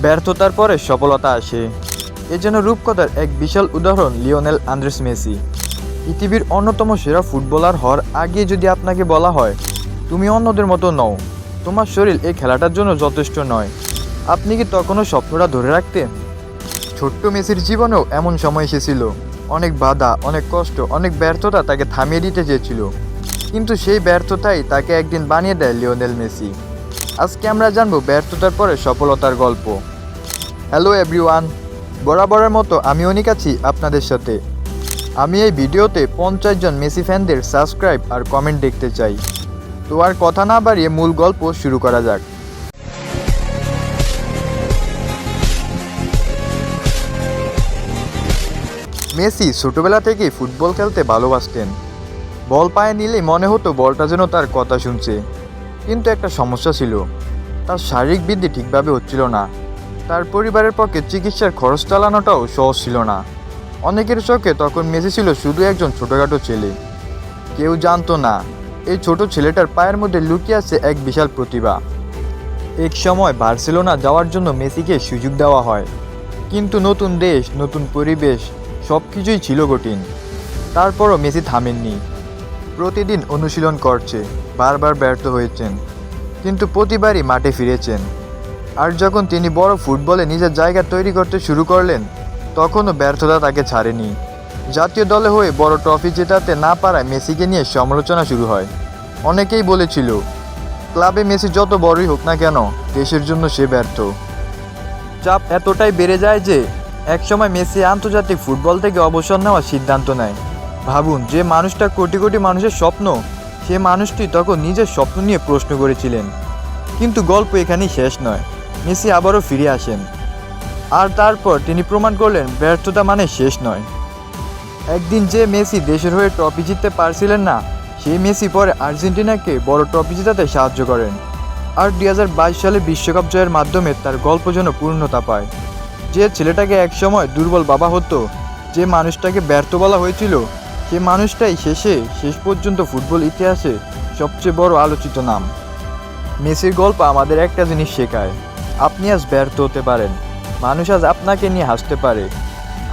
ব্যর্থতার পরে সফলতা আসে। এ যেন রূপকথার এক বিশাল উদাহরণ লিওনেল আন্দ্রেস মেসি। পৃথিবীর অন্যতম সেরা ফুটবলার হওয়ার আগে যদি আপনাকে বলা হয় তুমি অন্যদের মতো নও, তোমার শরীর এই খেলাটার জন্য যথেষ্ট নয়, আপনি কি তখনও স্বপ্নটা ধরে রাখতেন? ছোট্ট মেসির জীবনেও এমন সময় এসেছিল। অনেক বাধা, অনেক কষ্ট, অনেক ব্যর্থতা তাকে থামিয়ে দিতে চেয়েছিল, কিন্তু সেই ব্যর্থতাই তাকে একদিন বানিয়ে দেয় লিওনেল মেসি। আজকে আমরা জানবো ব্যর্থতার পরে সফলতার গল্প। হ্যালো এভরিওয়ান, বরাবরের মতো আমি অনিক আছি আপনাদের সাথে। আমি এই ভিডিওতে 50 জন মেসি ফ্যানদের সাবস্ক্রাইব আর কমেন্ট দেখতে চাই। তো আর কথা না বাড়িয়ে মূল গল্প শুরু করা যাক। মেসি ছোটবেলা থেকেই ফুটবল খেলতে ভালোবাসতেন। বল পায়ে নিলেই মনে হতো বলটা যেন তার কথা শুনছে। কিন্তু একটা সমস্যা ছিল, তার শারীরিক বৃদ্ধি ঠিকভাবে হচ্ছিল না। তার পরিবারের পক্ষে চিকিৎসার খরচ চালানোটাও সহজ ছিল না। অনেকের চোখে তখন মেসি ছিল শুধু একজন ছোটোখাটো ছেলে। কেউ জানতো না এই ছোট ছেলেটার পায়ের মধ্যে লুকিয়ে আছে এক বিশাল প্রতিভা। এক সময় বার্সেলোনা যাওয়ার জন্য মেসিকে সুযোগ দেওয়া হয়, কিন্তু নতুন দেশ, নতুন পরিবেশ, সব কিছুই ছিল কঠিন। তারপরও মেসি থামেননি। প্রতিদিন অনুশীলন করছে, বারবার ব্যর্থ হয়েছেন, কিন্তু প্রতিবারই মাঠে ফিরেছেন। আর যখন তিনি বড় ফুটবলে নিজের জায়গা তৈরি করতে শুরু করলেন, তখনও ব্যর্থতা তাকে ছাড়েনি। জাতীয় দলে হয়ে বড় ট্রফি জেতাতে না পারায় মেসিকে নিয়ে সমালোচনা শুরু হয়। অনেকেই বলেছিল, ক্লাবে মেসি যত বড়ই হোক না কেন, দেশের জন্য সে ব্যর্থ। চাপ এতটাই বেড়ে যায় যে একসময় মেসি আন্তর্জাতিক ফুটবল থেকে অবসর নেওয়ার সিদ্ধান্ত নেয়। ভাবুন, যে মানুষটা কোটি কোটি মানুষের স্বপ্ন, সে মানুষটি তখন নিজের স্বপ্ন নিয়ে প্রশ্ন করেছিলেন। কিন্তু গল্প এখানেই শেষ নয়। মেসি আবারও ফিরে আসেন, আর তারপর তিনি প্রমাণ করলেন ব্যর্থতা মানে শেষ নয়। একদিন যে মেসি দেশের হয়ে ট্রফি জিততে পারছিলেন না, সেই মেসি পরে আর্জেন্টিনাকে বড় ট্রফি জেতাতে সাহায্য করেন। আর 2022 সালে বিশ্বকাপ জয়ের মাধ্যমে তার গল্প যেন পূর্ণতা পায়। যে ছেলেটাকে একসময় দুর্বল বাবা হতো, যে মানুষটাকে ব্যর্থ বলা হয়েছিল, সে মানুষটাই শেষ পর্যন্ত ফুটবল ইতিহাসে সবচেয়ে বড় আলোচিত নাম। মেসির গল্প আমাদের একটা জিনিস শেখায়, আপনি আজ ব্যর্থ হতে পারেন, মানুষ আজ আপনাকে নিয়ে হাসতে পারে,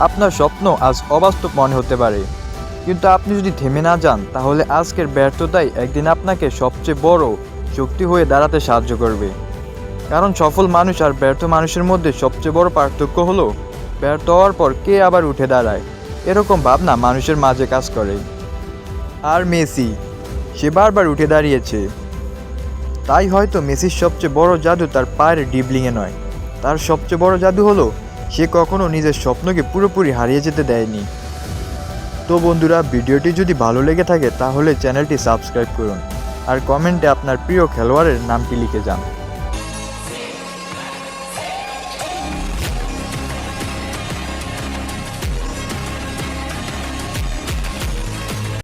আপনার স্বপ্ন আজ অবাস্তব মনে হতে পারে, কিন্তু আপনি যদি থেমে না যান, তাহলে আজকের ব্যর্থতাই একদিন আপনাকে সবচেয়ে বড় শক্তি হয়ে দাঁড়াতে সাহায্য করবে। কারণ সফল মানুষ আর ব্যর্থ মানুষের মধ্যে সবচেয়ে বড় পার্থক্য হলো ব্যর্থ হওয়ার পর কে আবার উঠে দাঁড়ায়, এরকম ভাবনা মানুষের মাঝে কাজ করে। আর মেসি, সে বারবার উঠে দাঁড়িয়েছে। তাই হয়তো মেসির সবচেয়ে বড় জাদু তার পায়ের ড্রিবলিংয়ে নয়, তার সবচেয়ে বড় জাদু হলো সে কখনো নিজের স্বপ্নকে পুরোপুরি হারিয়ে যেতে দেয়নি। তো বন্ধুরা, ভিডিওটি যদি ভালো লেগে থাকে তাহলে চ্যানেলটি সাবস্ক্রাইব করুন আর কমেন্টে আপনার প্রিয় খেলোয়াড়ের নামটি লিখে যান।